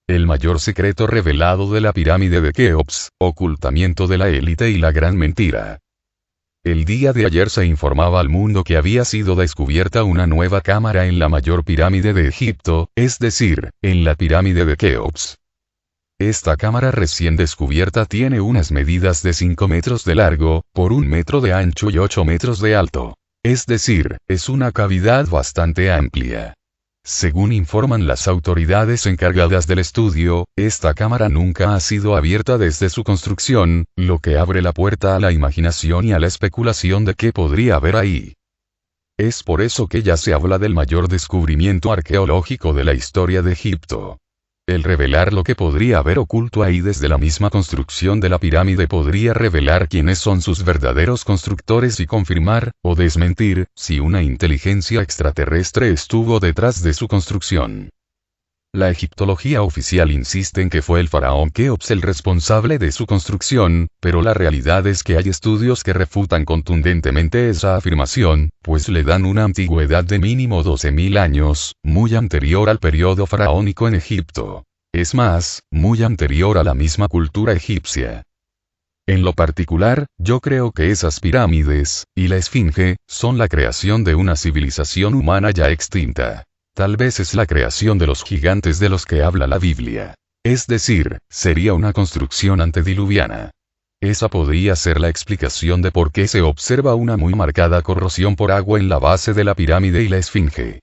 El mayor secreto revelado de la pirámide de Keops, ocultamiento de la élite y la gran mentira. El día de ayer se informaba al mundo que había sido descubierta una nueva cámara en la mayor pirámide de Egipto, es decir, en la pirámide de Keops. Esta cámara recién descubierta tiene unas medidas de 5 metros de largo, por 1 metro de ancho y 8 metros de alto. Es decir, es una cavidad bastante amplia. Según informan las autoridades encargadas del estudio, esta cámara nunca ha sido abierta desde su construcción, lo que abre la puerta a la imaginación y a la especulación de qué podría haber ahí. Es por eso que ya se habla del mayor descubrimiento arqueológico de la historia de Egipto. El revelar lo que podría haber oculto ahí desde la misma construcción de la pirámide podría revelar quiénes son sus verdaderos constructores y confirmar, o desmentir, si una inteligencia extraterrestre estuvo detrás de su construcción. La egiptología oficial insiste en que fue el faraón Keops el responsable de su construcción, pero la realidad es que hay estudios que refutan contundentemente esa afirmación, pues le dan una antigüedad de mínimo 12.000 años, muy anterior al periodo faraónico en Egipto. Es más, muy anterior a la misma cultura egipcia. En lo particular, yo creo que esas pirámides, y la esfinge, son la creación de una civilización humana ya extinta. Tal vez es la creación de los gigantes de los que habla la Biblia. Es decir, sería una construcción antediluviana. Esa podría ser la explicación de por qué se observa una muy marcada corrosión por agua en la base de la pirámide y la esfinge.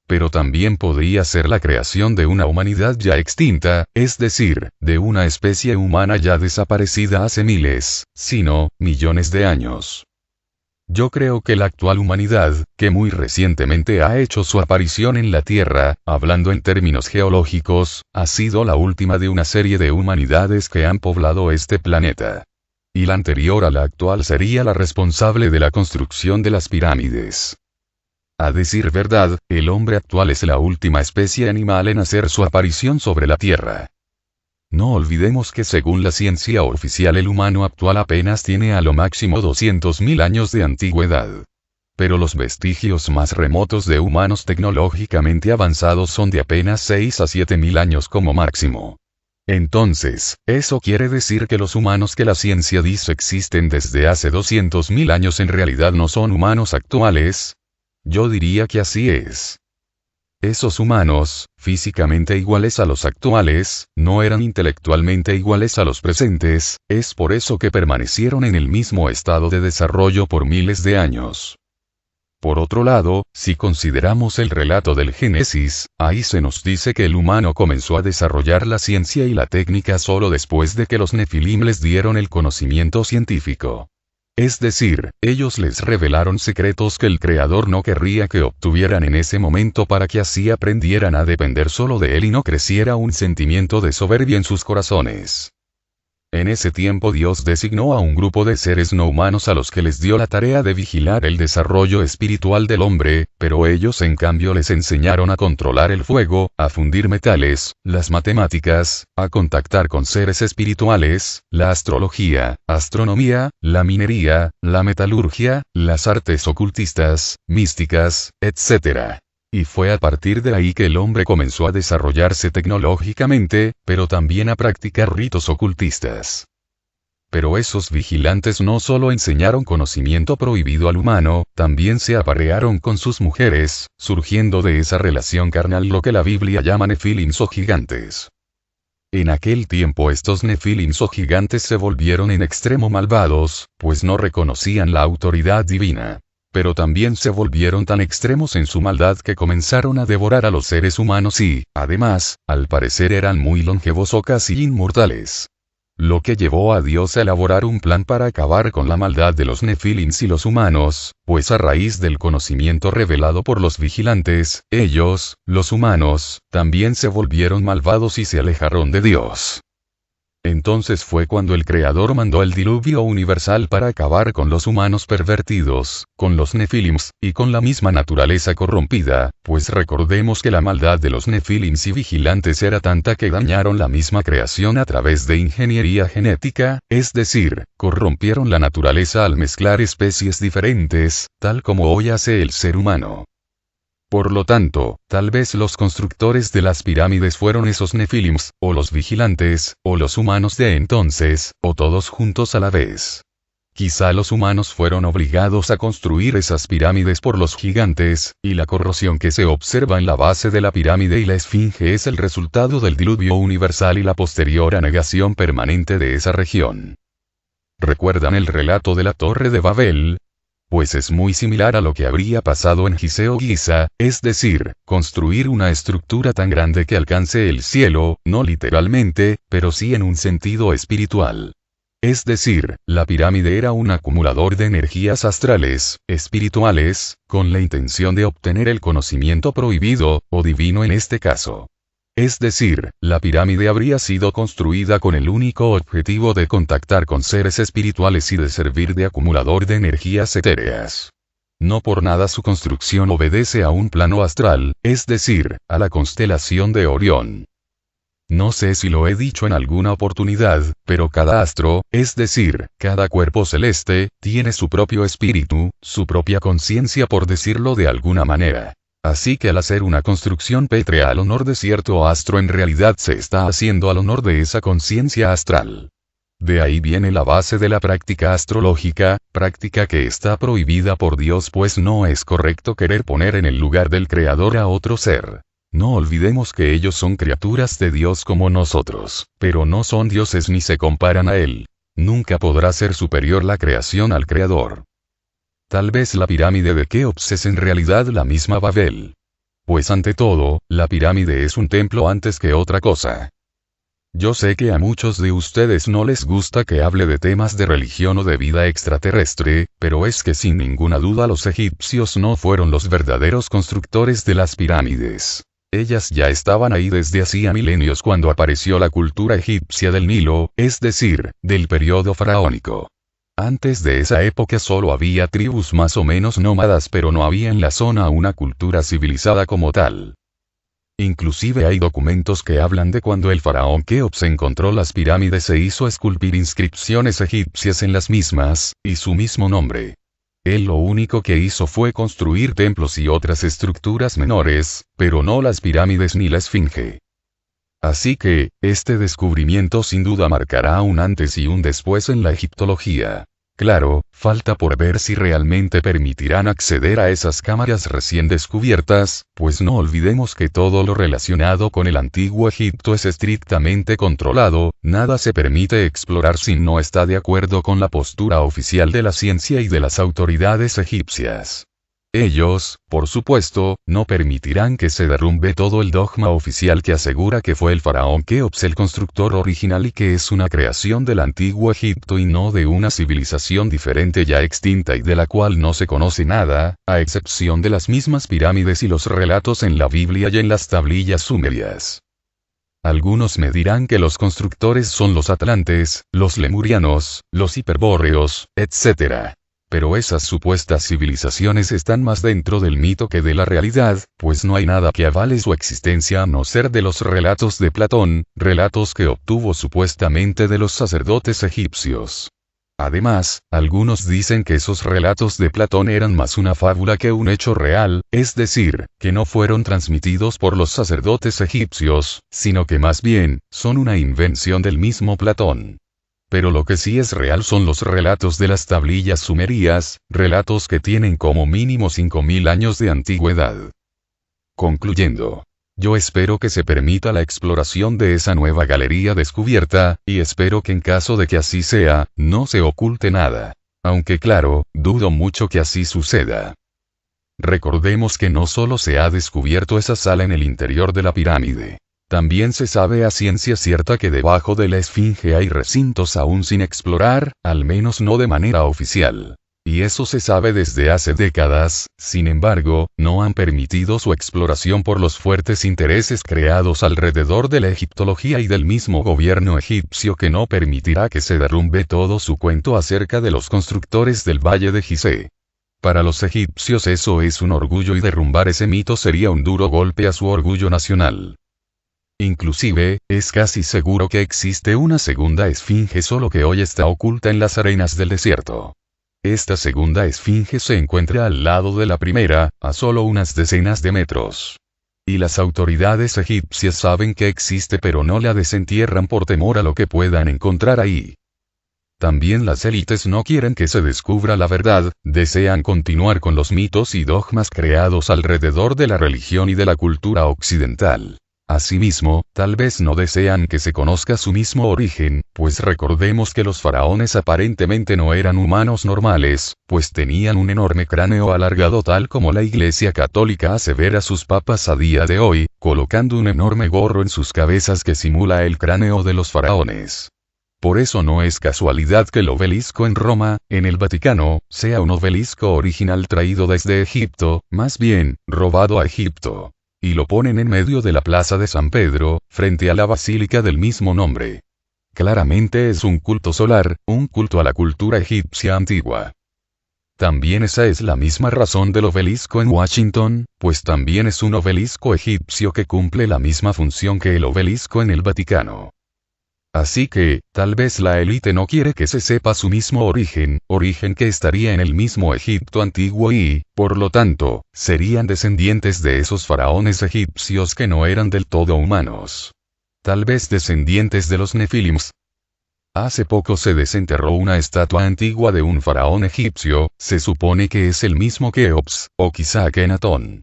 Pero también podría ser la creación de una humanidad ya extinta, es decir, de una especie humana ya desaparecida hace miles, si no, millones de años. Yo creo que la actual humanidad, que muy recientemente ha hecho su aparición en la Tierra, hablando en términos geológicos, ha sido la última de una serie de humanidades que han poblado este planeta. Y la anterior a la actual sería la responsable de la construcción de las pirámides. A decir verdad, el hombre actual es la última especie animal en hacer su aparición sobre la Tierra. No olvidemos que según la ciencia oficial el humano actual apenas tiene a lo máximo 200.000 años de antigüedad. Pero los vestigios más remotos de humanos tecnológicamente avanzados son de apenas 6 a 7.000 años como máximo. Entonces, ¿eso quiere decir que los humanos que la ciencia dice existen desde hace 200.000 años en realidad no son humanos actuales? Yo diría que así es. Esos humanos, físicamente iguales a los actuales, no eran intelectualmente iguales a los presentes, es por eso que permanecieron en el mismo estado de desarrollo por miles de años. Por otro lado, si consideramos el relato del Génesis, ahí se nos dice que el humano comenzó a desarrollar la ciencia y la técnica solo después de que los Nefilim les dieron el conocimiento científico. Es decir, ellos les revelaron secretos que el Creador no querría que obtuvieran en ese momento para que así aprendieran a depender solo de Él y no creciera un sentimiento de soberbia en sus corazones. En ese tiempo Dios designó a un grupo de seres no humanos a los que les dio la tarea de vigilar el desarrollo espiritual del hombre, pero ellos en cambio les enseñaron a controlar el fuego, a fundir metales, las matemáticas, a contactar con seres espirituales, la astrología, astronomía, la minería, la metalurgia, las artes ocultistas, místicas, etc. Y fue a partir de ahí que el hombre comenzó a desarrollarse tecnológicamente, pero también a practicar ritos ocultistas. Pero esos vigilantes no solo enseñaron conocimiento prohibido al humano, también se aparearon con sus mujeres, surgiendo de esa relación carnal lo que la Biblia llama nefilims o gigantes. En aquel tiempo estos nefilims o gigantes se volvieron en extremo malvados, pues no reconocían la autoridad divina. Pero también se volvieron tan extremos en su maldad que comenzaron a devorar a los seres humanos y, además, al parecer eran muy longevos o casi inmortales. Lo que llevó a Dios a elaborar un plan para acabar con la maldad de los nefilims y los humanos, pues a raíz del conocimiento revelado por los vigilantes, ellos, los humanos, también se volvieron malvados y se alejaron de Dios. Entonces fue cuando el Creador mandó el diluvio universal para acabar con los humanos pervertidos, con los nefilims, y con la misma naturaleza corrompida, pues recordemos que la maldad de los nefilims y vigilantes era tanta que dañaron la misma creación a través de ingeniería genética, es decir, corrompieron la naturaleza al mezclar especies diferentes, tal como hoy hace el ser humano. Por lo tanto, tal vez los constructores de las pirámides fueron esos Nefilims, o los vigilantes, o los humanos de entonces, o todos juntos a la vez. Quizá los humanos fueron obligados a construir esas pirámides por los gigantes, y la corrosión que se observa en la base de la pirámide y la esfinge es el resultado del diluvio universal y la posterior anegación permanente de esa región. ¿Recuerdan el relato de la Torre de Babel? Pues es muy similar a lo que habría pasado en Gizeh o Giza, es decir, construir una estructura tan grande que alcance el cielo, no literalmente, pero sí en un sentido espiritual. Es decir, la pirámide era un acumulador de energías astrales, espirituales, con la intención de obtener el conocimiento prohibido, o divino en este caso. Es decir, la pirámide habría sido construida con el único objetivo de contactar con seres espirituales y de servir de acumulador de energías etéreas. No por nada su construcción obedece a un plano astral, es decir, a la constelación de Orión. No sé si lo he dicho en alguna oportunidad, pero cada astro, es decir, cada cuerpo celeste, tiene su propio espíritu, su propia conciencia por decirlo de alguna manera. Así que al hacer una construcción pétrea al honor de cierto astro en realidad se está haciendo al honor de esa conciencia astral. De ahí viene la base de la práctica astrológica, práctica que está prohibida por Dios pues no es correcto querer poner en el lugar del Creador a otro ser. No olvidemos que ellos son criaturas de Dios como nosotros, pero no son dioses ni se comparan a Él. Nunca podrá ser superior la creación al Creador. Tal vez la pirámide de Keops es en realidad la misma Babel. Pues ante todo, la pirámide es un templo antes que otra cosa. Yo sé que a muchos de ustedes no les gusta que hable de temas de religión o de vida extraterrestre, pero es que sin ninguna duda los egipcios no fueron los verdaderos constructores de las pirámides. Ellas ya estaban ahí desde hacía milenios cuando apareció la cultura egipcia del Nilo, es decir, del periodo faraónico. Antes de esa época solo había tribus más o menos nómadas pero no había en la zona una cultura civilizada como tal. Inclusive hay documentos que hablan de cuando el faraón Keops encontró las pirámides e hizo esculpir inscripciones egipcias en las mismas, y su mismo nombre. Él lo único que hizo fue construir templos y otras estructuras menores, pero no las pirámides ni la esfinge. Así que, este descubrimiento sin duda marcará un antes y un después en la egiptología. Claro, falta por ver si realmente permitirán acceder a esas cámaras recién descubiertas, pues no olvidemos que todo lo relacionado con el antiguo Egipto es estrictamente controlado, nada se permite explorar si no está de acuerdo con la postura oficial de la ciencia y de las autoridades egipcias. Ellos, por supuesto, no permitirán que se derrumbe todo el dogma oficial que asegura que fue el faraón Keops el constructor original y que es una creación del antiguo Egipto y no de una civilización diferente ya extinta y de la cual no se conoce nada, a excepción de las mismas pirámides y los relatos en la Biblia y en las tablillas sumerias. Algunos me dirán que los constructores son los atlantes, los lemurianos, los hiperbóreos, etc. Pero esas supuestas civilizaciones están más dentro del mito que de la realidad, pues no hay nada que avale su existencia a no ser de los relatos de Platón, relatos que obtuvo supuestamente de los sacerdotes egipcios. Además, algunos dicen que esos relatos de Platón eran más una fábula que un hecho real, es decir, que no fueron transmitidos por los sacerdotes egipcios, sino que más bien, son una invención del mismo Platón. Pero lo que sí es real son los relatos de las tablillas sumerias, relatos que tienen como mínimo 5000 años de antigüedad. Concluyendo. Yo espero que se permita la exploración de esa nueva galería descubierta, y espero que en caso de que así sea, no se oculte nada. Aunque claro, dudo mucho que así suceda. Recordemos que no solo se ha descubierto esa sala en el interior de la pirámide. También se sabe a ciencia cierta que debajo de la esfinge hay recintos aún sin explorar, al menos no de manera oficial. Y eso se sabe desde hace décadas, sin embargo, no han permitido su exploración por los fuertes intereses creados alrededor de la egiptología y del mismo gobierno egipcio que no permitirá que se derrumbe todo su cuento acerca de los constructores del Valle de Gizeh. Para los egipcios eso es un orgullo y derrumbar ese mito sería un duro golpe a su orgullo nacional. Inclusive, es casi seguro que existe una segunda esfinge solo que hoy está oculta en las arenas del desierto. Esta segunda esfinge se encuentra al lado de la primera, a solo unas decenas de metros. Y las autoridades egipcias saben que existe pero no la desentierran por temor a lo que puedan encontrar ahí. También las élites no quieren que se descubra la verdad, desean continuar con los mitos y dogmas creados alrededor de la religión y de la cultura occidental. Asimismo, tal vez no desean que se conozca su mismo origen, pues recordemos que los faraones aparentemente no eran humanos normales, pues tenían un enorme cráneo alargado tal como la Iglesia Católica asevera a sus papas a día de hoy, colocando un enorme gorro en sus cabezas que simula el cráneo de los faraones. Por eso no es casualidad que el obelisco en Roma, en el Vaticano, sea un obelisco original traído desde Egipto, más bien, robado a Egipto. Y lo ponen en medio de la plaza de San Pedro, frente a la basílica del mismo nombre. Claramente es un culto solar, un culto a la cultura egipcia antigua. También esa es la misma razón del obelisco en Washington, pues también es un obelisco egipcio que cumple la misma función que el obelisco en el Vaticano. Así que, tal vez la élite no quiere que se sepa su mismo origen que estaría en el mismo Egipto antiguo y, por lo tanto, serían descendientes de esos faraones egipcios que no eran del todo humanos. Tal vez descendientes de los Nefilims. Hace poco se desenterró una estatua antigua de un faraón egipcio, se supone que es el mismo Keops, o quizá Akenatón.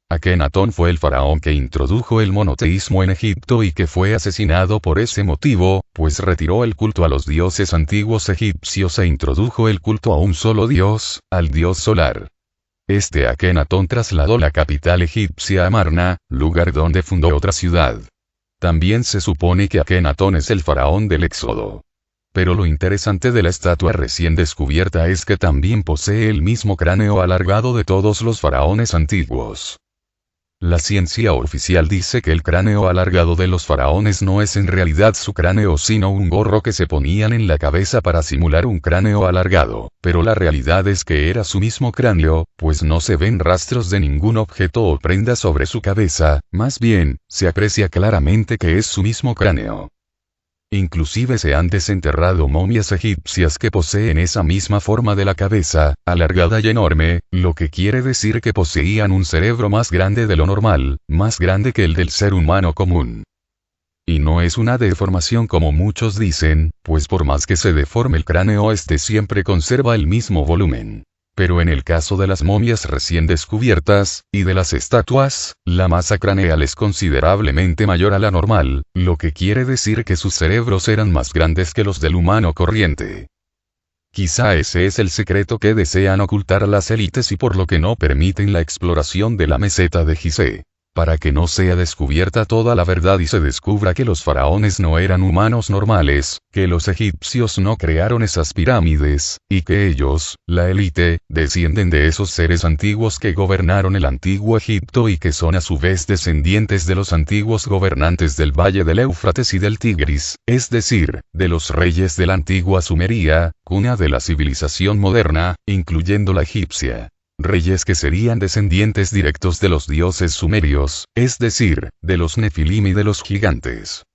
Akenatón fue el faraón que introdujo el monoteísmo en Egipto y que fue asesinado por ese motivo, pues retiró el culto a los dioses antiguos egipcios e introdujo el culto a un solo dios, al dios solar. Este Akenatón trasladó la capital egipcia a Amarna, lugar donde fundó otra ciudad. También se supone que Akenatón es el faraón del Éxodo. Pero lo interesante de la estatua recién descubierta es que también posee el mismo cráneo alargado de todos los faraones antiguos. La ciencia oficial dice que el cráneo alargado de los faraones no es en realidad su cráneo sino un gorro que se ponían en la cabeza para simular un cráneo alargado, pero la realidad es que era su mismo cráneo, pues no se ven rastros de ningún objeto o prenda sobre su cabeza, más bien, se aprecia claramente que es su mismo cráneo. Inclusive se han desenterrado momias egipcias que poseen esa misma forma de la cabeza, alargada y enorme, lo que quiere decir que poseían un cerebro más grande de lo normal, más grande que el del ser humano común. Y no es una deformación como muchos dicen, pues por más que se deforme el cráneo este siempre conserva el mismo volumen. Pero en el caso de las momias recién descubiertas, y de las estatuas, la masa craneal es considerablemente mayor a la normal, lo que quiere decir que sus cerebros eran más grandes que los del humano corriente. Quizá ese es el secreto que desean ocultar las élites y por lo que no permiten la exploración de la meseta de Gizeh. Para que no sea descubierta toda la verdad y se descubra que los faraones no eran humanos normales, que los egipcios no crearon esas pirámides, y que ellos, la élite, descienden de esos seres antiguos que gobernaron el antiguo Egipto y que son a su vez descendientes de los antiguos gobernantes del valle del Éufrates y del Tigris, es decir, de los reyes de la antigua Sumeria, cuna de la civilización moderna, incluyendo la egipcia. Reyes que serían descendientes directos de los dioses sumerios, es decir, de los Nefilim y de los gigantes.